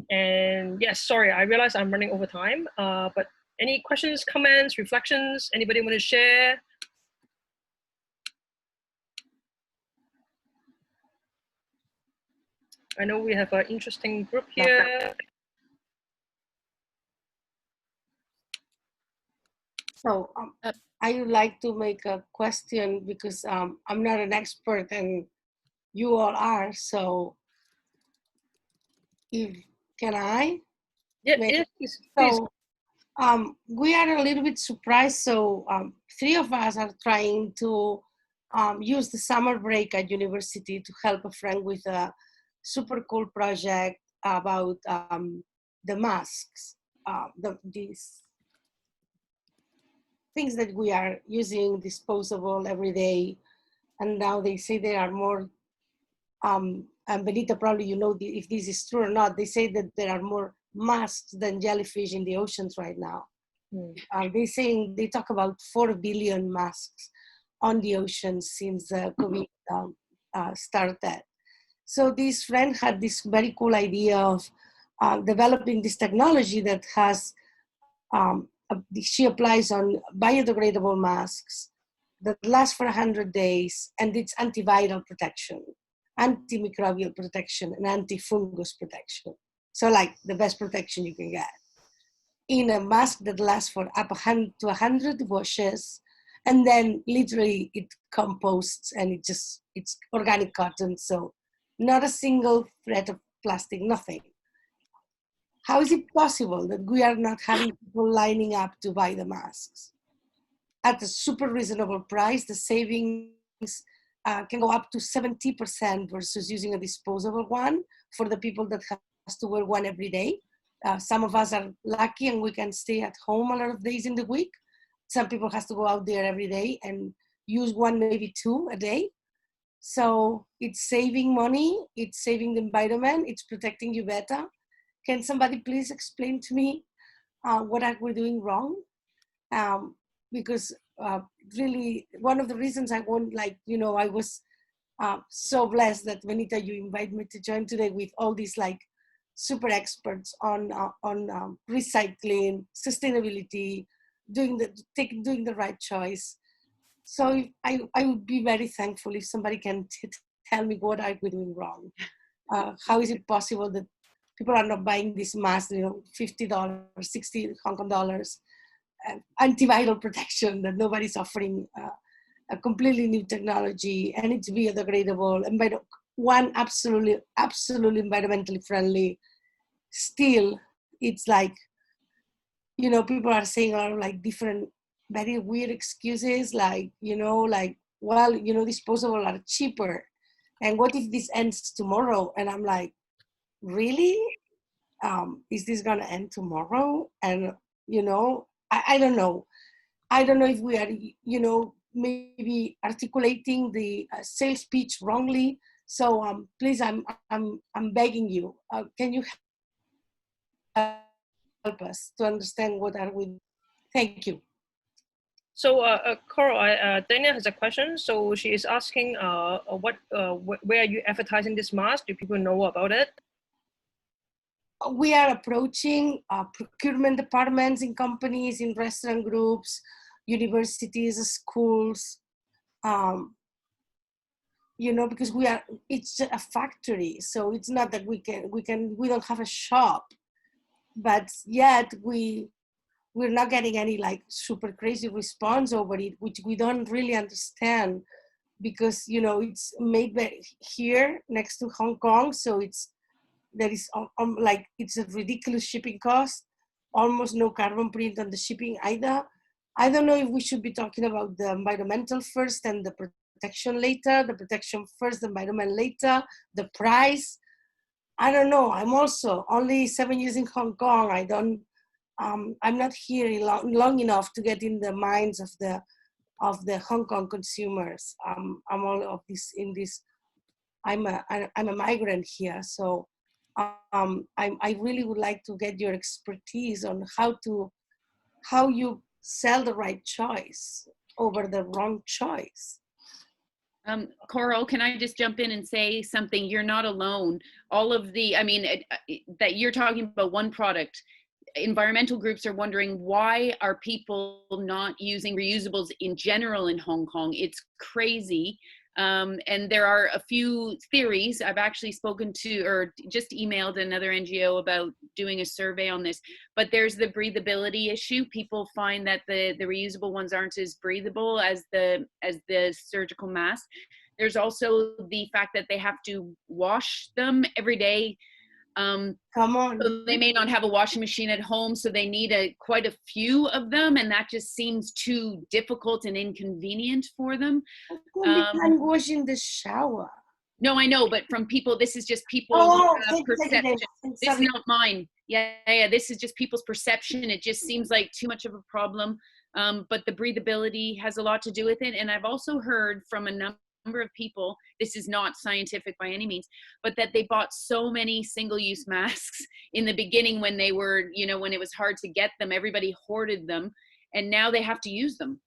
A: And yes, sorry, I realize I'm running over time, but any questions, comments, reflections, anybody want to share? I know we have an interesting group here.
B: So I would like to make a question because I'm not an expert and you all are. So can I?
A: Yeah, yes, please.
B: So we are a little bit surprised. So 3 of us are trying to use the summer break at university to help a friend with a super cool project about the masks, these things that we are using disposable every day. And now they say there are more, and Benita, probably you know if this is true or not, they say that there are more masks than jellyfish in the oceans right now. They talk about 4 billion masks on the ocean since COVID started. So this friend had this very cool idea of developing this technology that has, she applies on biodegradable masks that last for 100 days, and it's antiviral protection, antimicrobial protection, and anti-fungus protection. So like the best protection you can get. In a mask that lasts for up to 100 washes, and then literally it composts and it's organic cotton, so not a single thread of plastic, nothing. How is it possible that we are not having people lining up to buy the masks? At a super reasonable price, the savings can go up to 70% versus using a disposable one for the people that has to wear one every day. Some of us are lucky and we can stay at home a lot of days in the week. Some people has to go out there every day and use one, maybe 2 a day. So it's saving money, it's saving the environment, it's protecting you better. Can somebody please explain to me what are we doing wrong? Because really, one of the reasons I won't, like, you know, I was so blessed that Benita, you invite me to join today with all these like super experts on recycling, sustainability, doing the right choice. So I would be very thankful if somebody can tell me what are we doing wrong. How is it possible that people are not buying this mask, you know, $50, 60 Hong Kong dollars, antiviral protection that nobody's offering, a completely new technology, and it's biodegradable, and one absolutely environmentally friendly. Still, it's like, you know, people are saying a lot of like different, very weird excuses, like, you know, like, well, you know, disposable are cheaper. And what if this ends tomorrow? And I'm like, really? Is this gonna end tomorrow? And, you know, I don't know. I don't know if we are, you know, maybe articulating the sales pitch wrongly. So please, I'm begging you, can you help us to understand what are we? Thank you.
A: So, Coral, Daniel has a question. So she is asking, where are you advertising this mask? Do people know about it?
B: we are approaching procurement departments in companies, in restaurant groups, universities, schools, you know, because it's a factory. So it's not that we don't have a shop, but yet we're not getting any like super crazy response over it, which we don't really understand, because, you know, it's made here next to Hong Kong. So there is like, it's a ridiculous shipping cost, almost no carbon print on the shipping either. I don't know if we should be talking about the environmental first and the protection later, the protection first, the environment later, the price. I don't know. I'm also only 7 years in Hong Kong. I'm not here long enough to get in the minds of the Hong Kong consumers. I'm all of this in this. I'm a migrant here, so I really would like to get your expertise on how you sell the right choice over the wrong choice.
C: Coral, can I just jump in and say something? You're not alone. All of the, I mean, that you're talking about one product. Environmental groups are wondering, why are people not using reusables in general in Hong Kong? It's crazy. And there are a few theories. I've actually spoken to, or just emailed another NGO about doing a survey on this, but there's the breathability issue. People find that the reusable ones aren't as breathable as the surgical mask. There's also the fact that they have to wash them every day.
B: Come on.
C: So they may not have a washing machine at home, so they need quite a few of them, and that just seems too difficult and inconvenient for them.
B: They can wash in the shower.
C: No, I know, but from people, this is just people's perception. This is not mine. Yeah, this is just people's perception. It just seems like too much of a problem. But the breathability has a lot to do with it. And I've also heard from a number of people, this is not scientific by any means, but that they bought so many single-use masks in the beginning when they were, you know, when it was hard to get them, everybody hoarded them, and now they have to use them.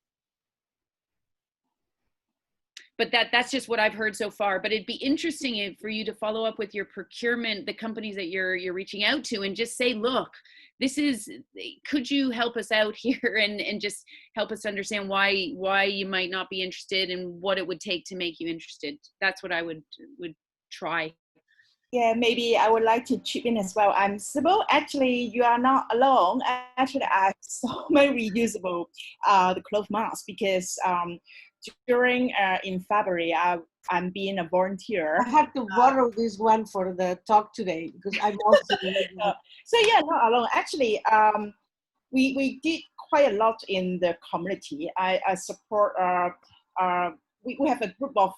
C: But that's just what I've heard so far. But it'd be interesting for you to follow up with your procurement, the companies that you're reaching out to, and just say, look, could you help us out here and just help us understand why you might not be interested and what it would take to make you interested. That's what I would try.
D: Yeah, maybe I would like to chip in as well. I'm Sybil. Actually, you are not alone. Actually, I have so many reusable the cloth masks because during in February, I'm being a volunteer.
B: I had to borrow this one for the talk today because I'm also.
D: So yeah, not alone. Actually, we did quite a lot in the community. I support. We have a group of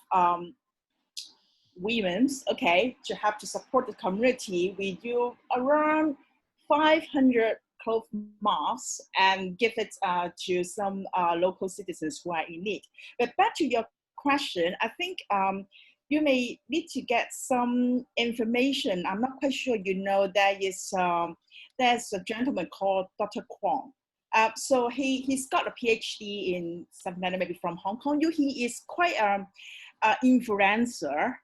D: women, okay, to have to support the community. We do around 500 cloth masks and give it to some local citizens who are in need. But back to your question, I think you may need to get some information. I'm not quite sure you know there's a gentleman called Dr. Kwong. So he's got a PhD in something maybe from Hong Kong. He is quite an influencer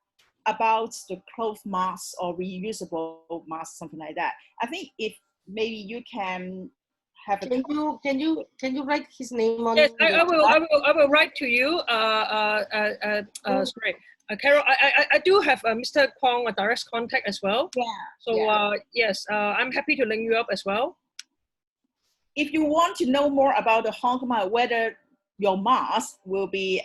D: about the cloth masks or reusable masks, something like that. I think if maybe you can have a
B: can you write his name on?
A: Yes, I will write to you. Sorry, Carol. I do have Mr. Kwong a direct contact as well.
B: Yeah.
A: So yeah. Yes, I'm happy to link you up as well.
D: If you want to know more about the Hong Kong market, whether your mask will be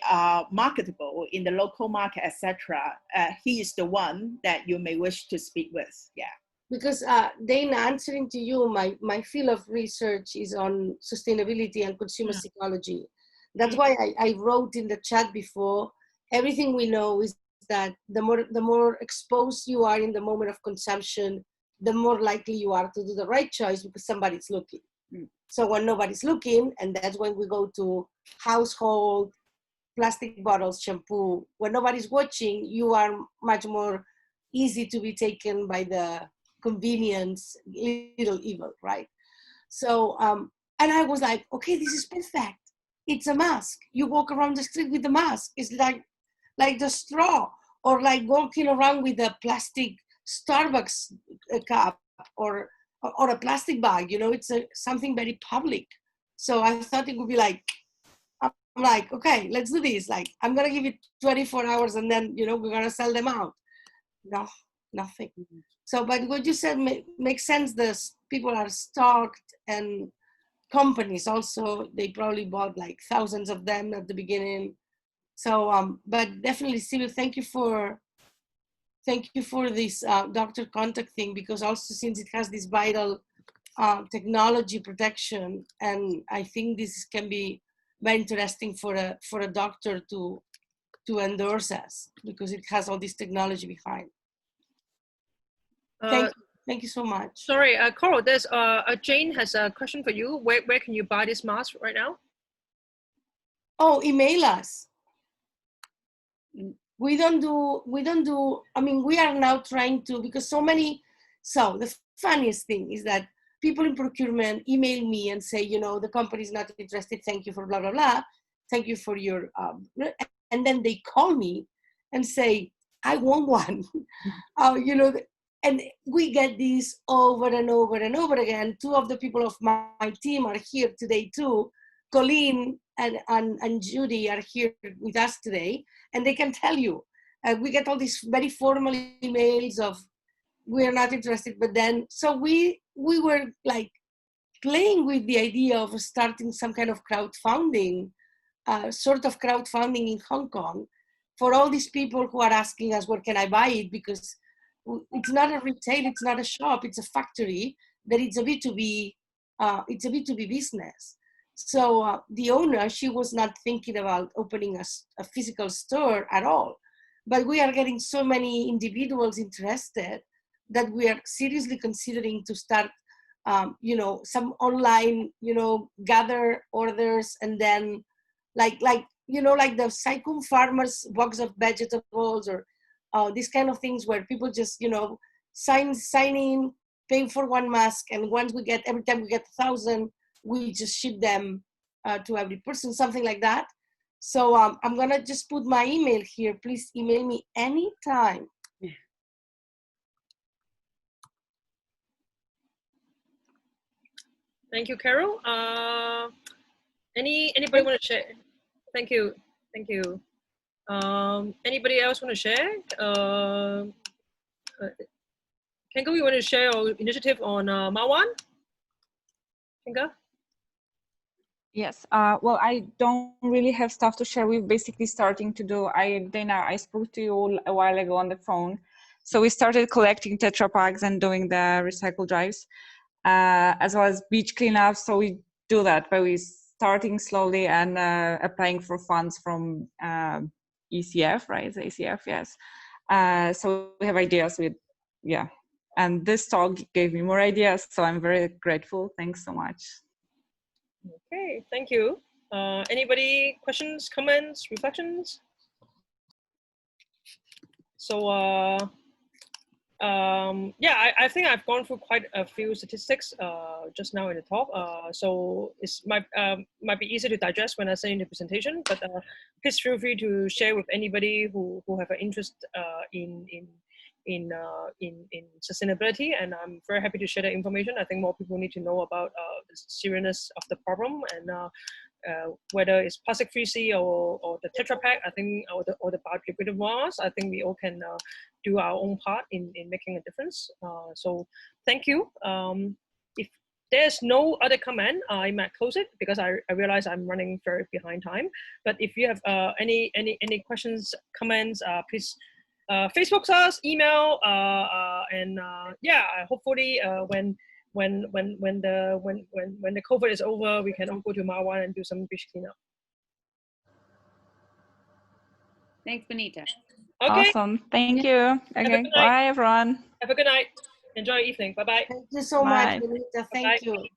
D: marketable in the local market, etc., he is the one that you may wish to speak with. Yeah.
B: Because Dana, answering to you, my field of research is on sustainability and consumer psychology. That's why I wrote in the chat before, everything we know is that the more exposed you are in the moment of consumption, the more likely you are to do the right choice because somebody's looking. So when nobody's looking, and that's when we go to household, plastic bottles, shampoo, when nobody's watching, you are much more easy to be taken by the convenience, little evil, right? So, and I was like, okay, this is perfect. It's a mask. You walk around the street with the mask. It's like the straw, or like walking around with a plastic Starbucks cup. or a plastic bag, you know, it's something very public. So I thought it would be like, I'm like, okay, let's do this. Like, I'm gonna give it 24 hours and then, you know, we're gonna sell them out. No, nothing. So, but what you said makes sense. The people are stocked, and companies also, they probably bought like thousands of them at the beginning. So, but definitely, Sylvia, thank you for this doctor contact thing, because also since it has this vital technology protection, and I think this can be very interesting for a doctor to endorse us, because it has all this technology behind. Thank you so much.
A: Sorry, Coral, there's Jane has a question for you. Where can you buy this mask right now?
B: Oh, email us. We don't do, I mean, we are now trying to, because so the funniest thing is that people in procurement email me and say, you know, the company is not interested, thank you for blah, blah, blah. Thank you for your, and then they call me and say, I want one. You know, and we get this over and over and over again. Two of the people of my team are here today too. Colleen and Judy are here with us today, and they can tell you. We get all these very formal emails of, we're not interested, but then, so we were like playing with the idea of starting some kind of crowdfunding, sort of crowdfunding in Hong Kong for all these people who are asking us, where can I buy it? Because it's not a retail, it's not a shop, it's a factory, that it's a B2B, it's a B2B business. So the owner, she was not thinking about opening a physical store at all. But we are getting so many individuals interested that we are seriously considering to start, you know, some online, you know, gather orders, and then like you know, like the Saikum farmers box of vegetables, or these kind of things where people just, you know, sign in, pay for one mask, and once every time we get 1,000, we just ship them to every person, something like that. So I'm gonna just put my email here. Please email me anytime.
A: Thank you, Carol. Anybody want to share? Thank you. Anybody else want to share? Kenga, you want to share your initiative on Mawan? Kenga?
E: Yes, well, I don't really have stuff to share. We're basically starting to do, Dana, I spoke to you a while ago on the phone. So we started collecting Tetra Packs and doing the recycle drives, as well as beach cleanups. So we do that, but we're starting slowly and applying for funds from ECF, right? The ECF, yes. So we have ideas with, yeah. And this talk gave me more ideas, so I'm very grateful. Thanks so much.
A: Okay, thank you. Anybody, questions, comments, reflections? So yeah, I think I've gone through quite a few statistics just now in the talk. So it might be easy to digest when I say in the presentation, but please feel free to share with anybody who have an interest in sustainability, and I'm very happy to share that information. I think more people need to know about the seriousness of the problem, and whether it's plastic-free sea or the Tetra Pak, I think, or the biodegradable ones, I think we all can do our own part in making a difference. So thank you. If there's no other comment, I might close it, because I realize I'm running very behind time. But if you have any questions, comments, please Facebook us, email, and yeah, hopefully when the COVID is over, we can all go to Marwan and do some beach cleanup.
C: Thanks, Benita.
A: Okay.
E: Awesome. Thank you. Okay. Bye, everyone.
A: Have a good night. Enjoy your evening. Bye-bye.
B: Thank you so much, Benita. Thank you.